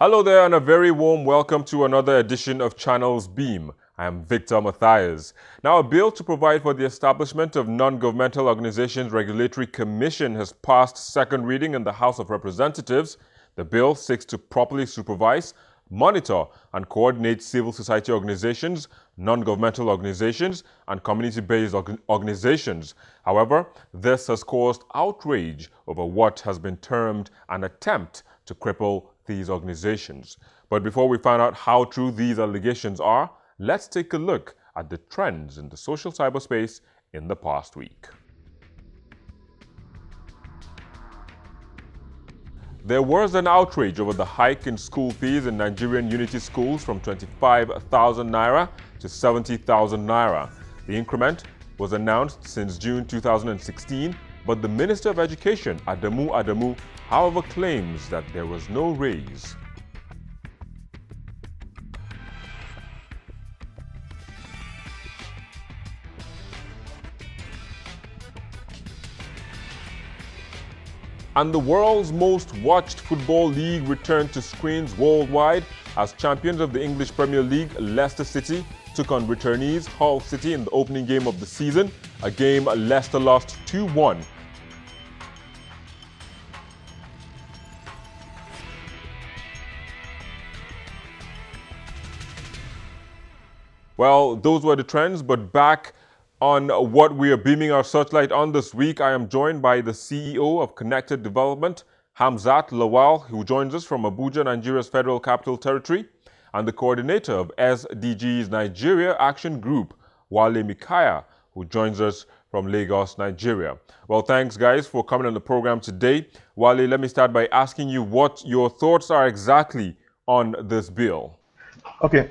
Hello there and a very warm welcome to another edition of Channels Beam. I am Victor Matthias. Now, a bill to provide for the establishment of Non-Governmental Organizations Regulatory Commission has passed second reading in the House of Representatives. The bill seeks to properly supervise, monitor and coordinate civil society organizations, non-governmental organizations, and community-based organizations. However, this has caused outrage over what has been termed an attempt to cripple these organizations. But before we find out how true these allegations are, let's take a look at the trends in the social cyberspace in the past week. There was an outrage over the hike in school fees in Nigerian unity schools from 25,000 naira to 70,000 naira. The increment was announced since June 2016, but the Minister of Education, Adamu, however, claims that there was no raise. And the world's most watched football league returned to screens worldwide as champions of the English Premier League, Leicester City, took on returnees Hull City in the opening game of the season, a game Leicester lost 2-1. Well, those were the trends, but back on what we are beaming our searchlight on this week, I am joined by the CEO of Connected Development, Hamzat Lawal, who joins us from Abuja, Nigeria's Federal Capital Territory, and the coordinator of SDG's Nigeria Action Group, Wale Mikaya, who joins us from Lagos, Nigeria. Well, thanks, guys, for coming on the program today. Wale, let me start by asking you what your thoughts are exactly on this bill. Okay,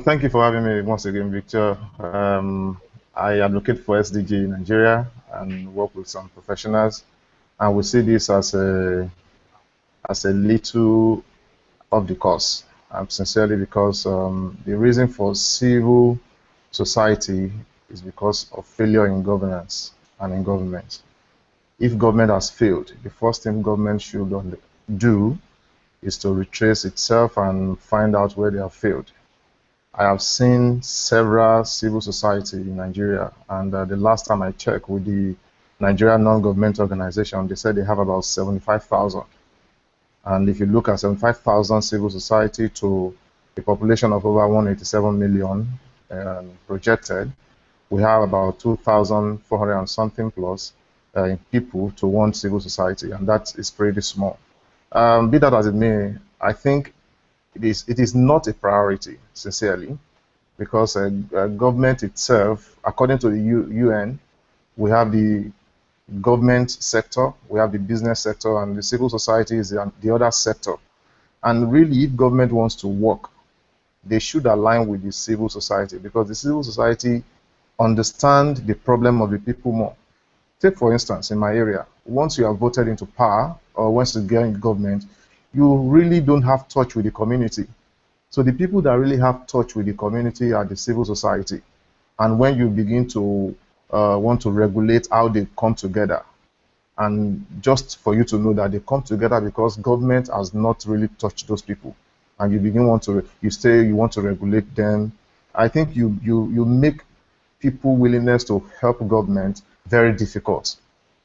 thank you for having me once again, Victor. I advocate for SDG in Nigeria and work with some professionals, and we see this as a little of the cost. Sincerely, because the reason for civil society is because of failure in governance and in government. If government has failed, the first thing government should do is to retrace itself and find out where they have failed. I have seen several civil society in Nigeria, and the last time I checked with the Nigerian non-government organization, they said they have about 75,000. And if you look at 75,000 civil society to a population of over 187 million projected, we have about 2,400 and something plus people to one civil society, and that is pretty small. Be that as it may, I think it is not a priority, sincerely, because government itself, according to the UN, we have the government sector, we have the business sector, and the civil society is the other sector. And really, if government wants to work, they should align with the civil society, because the civil society understand the problem of the people more. Take, for instance, in my area, once you are voted into power, or once you get in government, you really don't have touch with the community. So the people that really have touch with the community are the civil society. And when you begin to want to regulate how they come together, and just for you to know that they come together because government has not really touched those people, and you begin want to regulate them, I think you make people willingness to help government very difficult.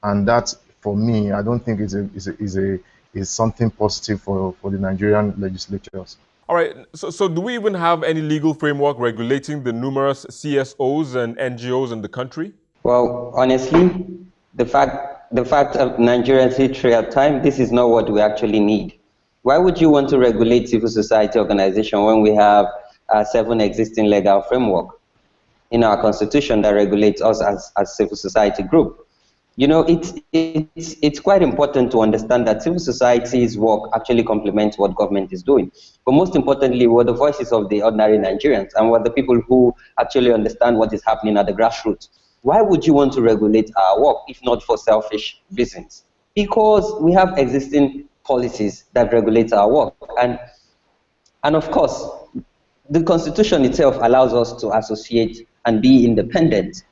And that, for me, I don't think is something positive for the Nigerian legislatures. All right, so do we even have any legal framework regulating the numerous CSOs and NGOs in the country? Well, honestly, the fact of Nigeria's history at time, this is not what we actually need. Why would you want to regulate civil society organization when we have 7 existing legal framework in our constitution that regulates us as civil society group? You know, it's quite important to understand that civil society's work actually complements what government is doing. But most importantly, we're the voices of the ordinary Nigerians, and we're the people who actually understand what is happening at the grassroots. Why would you want to regulate our work if not for selfish reasons? Because we have existing policies that regulate our work. And of course, the Constitution itself allows us to associate and be independent.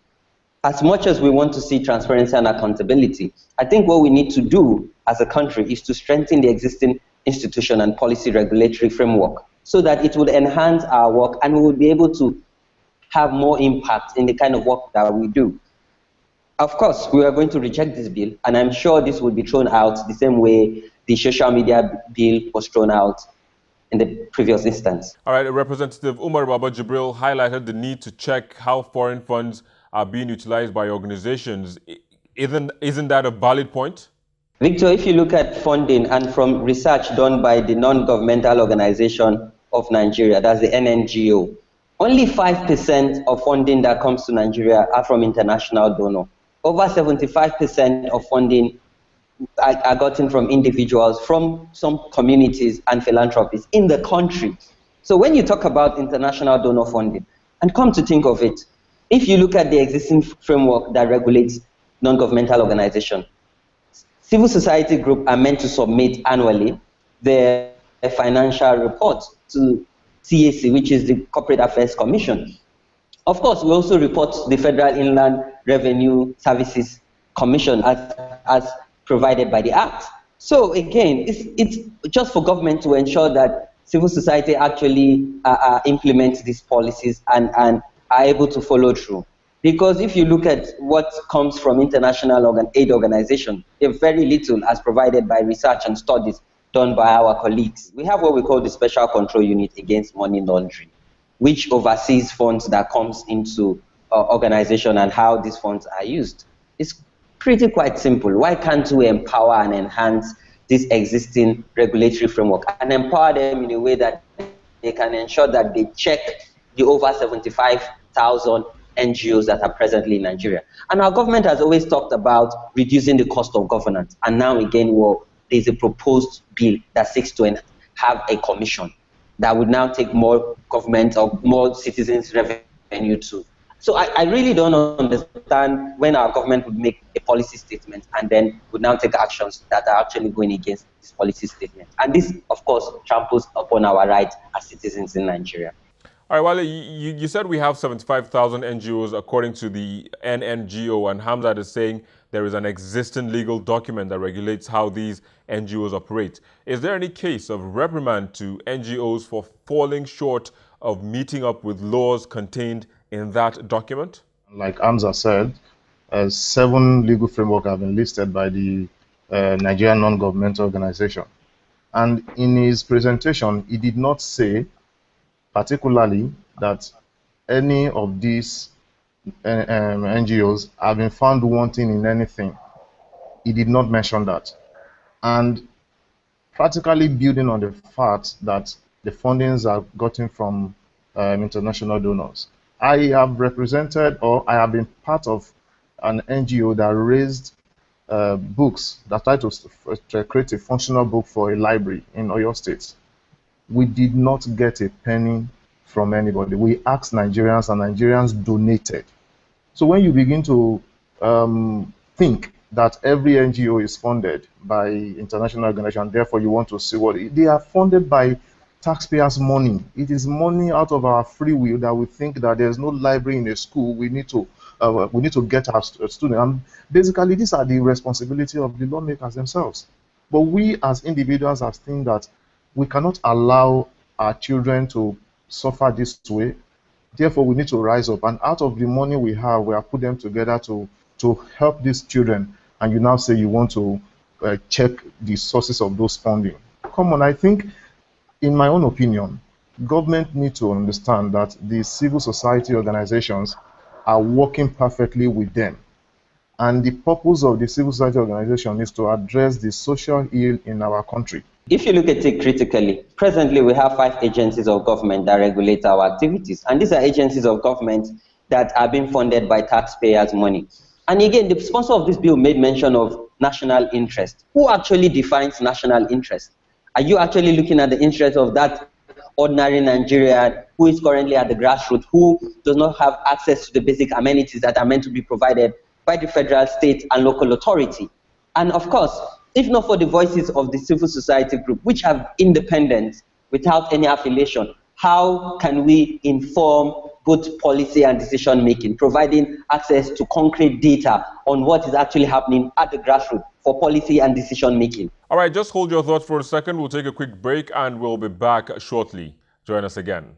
As much as we want to see transparency and accountability, I think what we need to do as a country is to strengthen the existing institution and policy regulatory framework so that it would enhance our work and we would be able to have more impact in the kind of work that we do. Of course, we are going to reject this bill, and I'm sure this will be thrown out the same way the social media bill was thrown out in the previous instance. All right, Representative Umar Baba Jibril highlighted the need to check how foreign funds are being utilized by organizations. Isn't that a valid point? Victor, if you look at funding and from research done by the non-governmental organization of Nigeria, that's the NGO, only 5% of funding that comes to Nigeria are from international donors. Over 75% of funding are gotten from individuals, from some communities and philanthropies in the country. So when you talk about international donor funding, and come to think of it, if you look at the existing framework that regulates non-governmental organizations, civil society groups are meant to submit annually their financial reports to CAC, which is the Corporate Affairs Commission. Of course, we also report to the Federal Inland Revenue Services Commission as provided by the Act. So again, it's just for government to ensure that civil society actually implements these policies and are able to follow through. Because if you look at what comes from international aid organizations, very little as provided by research and studies done by our colleagues. We have what we call the Special Control Unit Against Money Laundering, which oversees funds that comes into organization and how these funds are used. It's pretty quite simple. Why can't we empower and enhance this existing regulatory framework and empower them in a way that they can ensure that they check the over 75,000 NGOs that are presently in Nigeria? And our government has always talked about reducing the cost of governance. And now again, well, there's a proposed bill that seeks to have a commission that would now take more government or more citizens' revenue too. So I really don't understand when our government would make a policy statement and then would now take actions that are actually going against this policy statement. And this, of course, tramples upon our rights as citizens in Nigeria. All right, Wale, you said we have 75,000 NGOs according to the NGO, and Hamzat is saying there is an existing legal document that regulates how these NGOs operate. Is there any case of reprimand to NGOs for falling short of meeting up with laws contained in that document? Like Hamza said, 7 legal frameworks have been listed by the Nigerian non-governmental organization. And in his presentation, he did not say particularly that any of these NGOs have been found wanting in anything. He did not mention that. And practically building on the fact that the fundings are gotten from international donors. I have represented, or I have been part of an NGO that raised books that tried to create a functional book for a library in Oyo State. We did not get a penny from anybody. We asked Nigerians, and Nigerians donated. So when you begin to think that every NGO is funded by international organizations, therefore you want to see what they are funded by taxpayers' money. It is money out of our free will that we think that there's no library in a school. We need to get our students. And basically, these are the responsibility of the lawmakers themselves. But we as individuals have seen that we cannot allow our children to suffer this way. Therefore, we need to rise up. And out of the money we have put them together to help these children. And you now say you want to check the sources of those funding. Come on, I think, in my own opinion, government needs to understand that the civil society organizations are working perfectly with them. And the purpose of the civil society organization is to address the social ill in our country. If you look at it critically, presently we have 5 agencies of government that regulate our activities. And these are agencies of government that are being funded by taxpayers' money. And again, the sponsor of this bill made mention of national interest. Who actually defines national interest? Are you actually looking at the interest of that ordinary Nigerian who is currently at the grassroots, who does not have access to the basic amenities that are meant to be provided by the federal, state, and local authority? And of course, if not for the voices of the civil society group, which have independence without any affiliation, how can we inform both policy and decision making, providing access to concrete data on what is actually happening at the grassroots for policy and decision making. All right, just hold your thoughts for a second. We'll take a quick break and we'll be back shortly. Join us again.